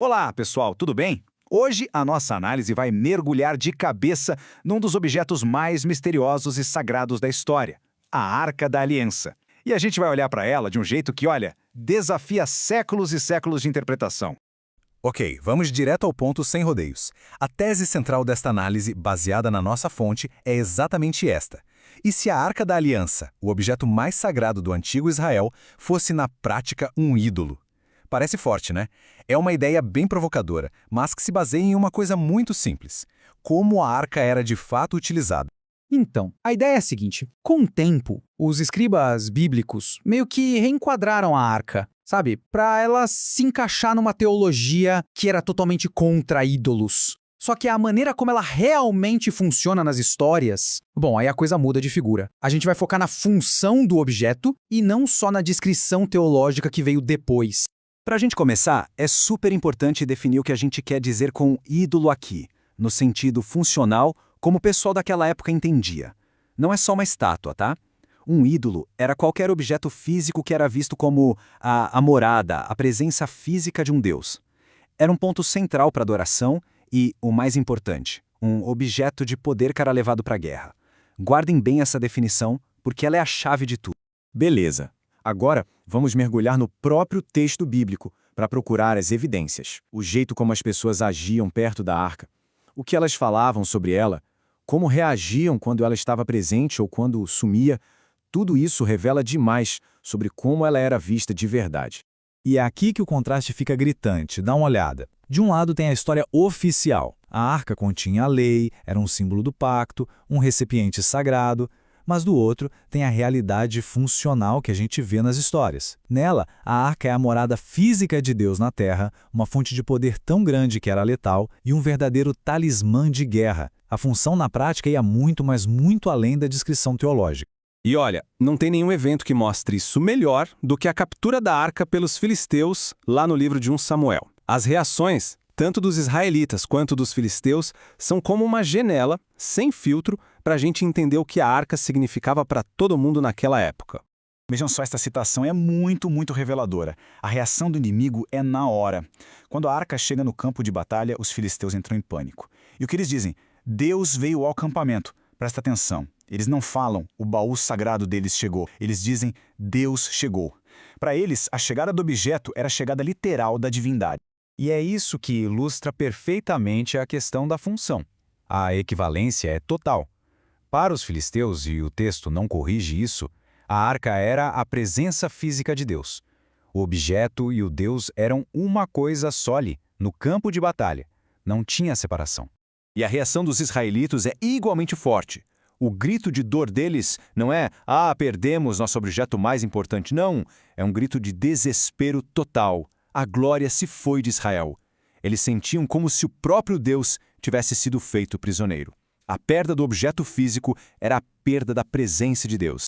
Olá, pessoal, tudo bem? Hoje a nossa análise vai mergulhar de cabeça num dos objetos mais misteriosos e sagrados da história, a Arca da Aliança. E a gente vai olhar para ela de um jeito que, olha, desafia séculos e séculos de interpretação. Ok, vamos direto ao ponto sem rodeios. A tese central desta análise, baseada na nossa fonte, é exatamente esta. E se a Arca da Aliança, o objeto mais sagrado do antigo Israel, fosse na prática um ídolo? Parece forte, né? É uma ideia bem provocadora, mas que se baseia em uma coisa muito simples: como a arca era de fato utilizada. Então, a ideia é a seguinte: com o tempo, os escribas bíblicos meio que reenquadraram a arca, sabe? Para ela se encaixar numa teologia que era totalmente contra ídolos. Só que a maneira como ela realmente funciona nas histórias, bom, aí a coisa muda de figura. A gente vai focar na função do objeto e não só na descrição teológica que veio depois. Para a gente começar, é super importante definir o que a gente quer dizer com ídolo aqui, no sentido funcional, como o pessoal daquela época entendia. Não é só uma estátua, tá? Um ídolo era qualquer objeto físico que era visto como a morada, a presença física de um deus. Era um ponto central para a adoração e, o mais importante, um objeto de poder que era levado para a guerra. Guardem bem essa definição, porque ela é a chave de tudo. Beleza. Agora, vamos mergulhar no próprio texto bíblico para procurar as evidências, o jeito como as pessoas agiam perto da arca, o que elas falavam sobre ela, como reagiam quando ela estava presente ou quando sumia. Tudo isso revela demais sobre como ela era vista de verdade. E é aqui que o contraste fica gritante, dá uma olhada. De um lado tem a história oficial. A arca continha a lei, era um símbolo do pacto, um recipiente sagrado. Mas do outro tem a realidade funcional que a gente vê nas histórias. Nela, a arca é a morada física de Deus na Terra, uma fonte de poder tão grande que era letal e um verdadeiro talismã de guerra. A função na prática ia muito, mas muito além da descrição teológica. E olha, não tem nenhum evento que mostre isso melhor do que a captura da arca pelos filisteus lá no livro de 1 Samuel. As reações, tanto dos israelitas quanto dos filisteus, são como uma janela, sem filtro, para a gente entender o que a arca significava para todo mundo naquela época. Vejam só, esta citação é muito reveladora. A reação do inimigo é na hora. Quando a arca chega no campo de batalha, os filisteus entram em pânico. E o que eles dizem? Deus veio ao acampamento. Presta atenção. Eles não falam, o baú sagrado deles chegou. Eles dizem, Deus chegou. Para eles, a chegada do objeto era a chegada literal da divindade. E é isso que ilustra perfeitamente a questão da função. A equivalência é total. Para os filisteus, e o texto não corrige isso, a arca era a presença física de Deus. O objeto e o Deus eram uma coisa só ali, no campo de batalha. Não tinha separação. E a reação dos israelitas é igualmente forte. O grito de dor deles não é perdemos nosso objeto mais importante. Não, é um grito de desespero total. A glória se foi de Israel. Eles sentiam como se o próprio Deus tivesse sido feito prisioneiro. A perda do objeto físico era a perda da presença de Deus.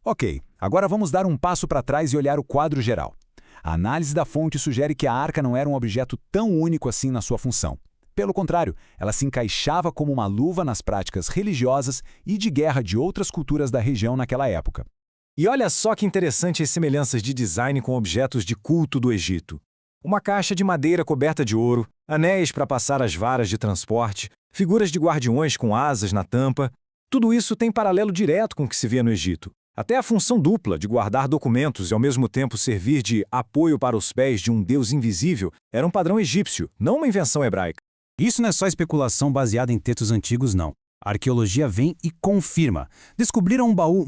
Ok, agora vamos dar um passo para trás e olhar o quadro geral. A análise da fonte sugere que a arca não era um objeto tão único assim na sua função. Pelo contrário, ela se encaixava como uma luva nas práticas religiosas e de guerra de outras culturas da região naquela época. E olha só que interessante as semelhanças de design com objetos de culto do Egito. Uma caixa de madeira coberta de ouro, anéis para passar as varas de transporte, figuras de guardiões com asas na tampa. Tudo isso tem paralelo direto com o que se vê no Egito. Até a função dupla de guardar documentos e ao mesmo tempo servir de apoio para os pés de um deus invisível era um padrão egípcio, não uma invenção hebraica. Isso não é só especulação baseada em textos antigos, não. A arqueologia vem e confirma. Descobriram um baú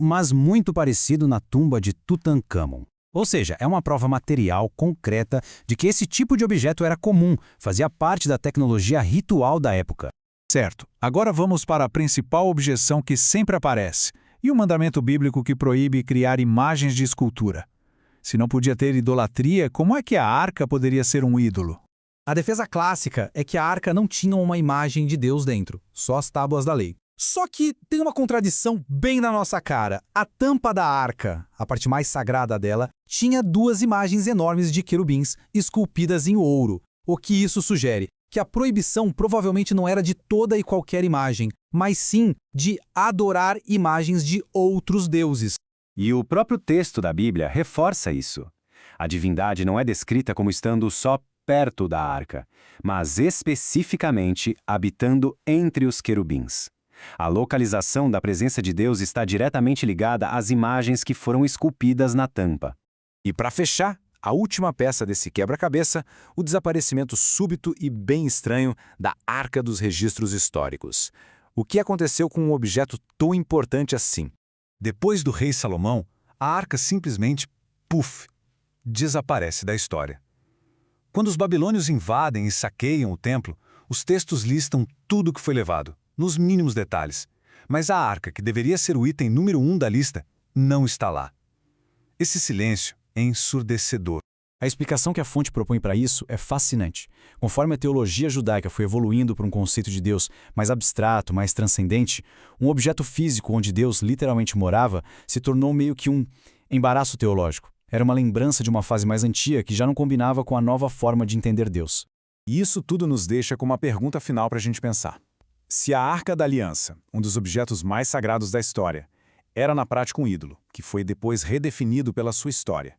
mas muito parecido na tumba de Tutankhamon. Ou seja, é uma prova material, concreta, de que esse tipo de objeto era comum, fazia parte da tecnologia ritual da época. Certo. Agora vamos para a principal objeção que sempre aparece, e o mandamento bíblico que proíbe criar imagens de escultura. Se não podia ter idolatria, como é que a arca poderia ser um ídolo? A defesa clássica é que a arca não tinha uma imagem de Deus dentro, só as tábuas da lei. Só que tem uma contradição bem na nossa cara. A tampa da arca, a parte mais sagrada dela, tinha duas imagens enormes de querubins esculpidas em ouro. O que isso sugere? Que a proibição provavelmente não era de toda e qualquer imagem, mas sim de adorar imagens de outros deuses. E o próprio texto da Bíblia reforça isso. A divindade não é descrita como estando só perto da arca, mas especificamente habitando entre os querubins. A localização da presença de Deus está diretamente ligada às imagens que foram esculpidas na tampa. E para fechar, a última peça desse quebra-cabeça, o desaparecimento súbito e bem estranho da Arca dos Registros Históricos. O que aconteceu com um objeto tão importante assim? Depois do rei Salomão, a arca simplesmente, puf, desaparece da história. Quando os babilônios invadem e saqueiam o templo, os textos listam tudo o que foi levado, nos mínimos detalhes. Mas a arca, que deveria ser o item número 1 da lista, não está lá. Esse silêncio é ensurdecedor. A explicação que a fonte propõe para isso é fascinante. Conforme a teologia judaica foi evoluindo para um conceito de Deus mais abstrato, mais transcendente, um objeto físico onde Deus literalmente morava se tornou meio que um embaraço teológico. Era uma lembrança de uma fase mais antiga que já não combinava com a nova forma de entender Deus. E isso tudo nos deixa com uma pergunta final para a gente pensar. Se a Arca da Aliança, um dos objetos mais sagrados da história, era na prática um ídolo, que foi depois redefinido pela sua história,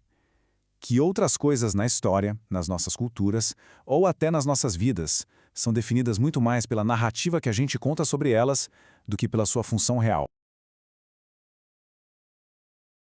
que outras coisas na história, nas nossas culturas, ou até nas nossas vidas, são definidas muito mais pela narrativa que a gente conta sobre elas do que pela sua função real?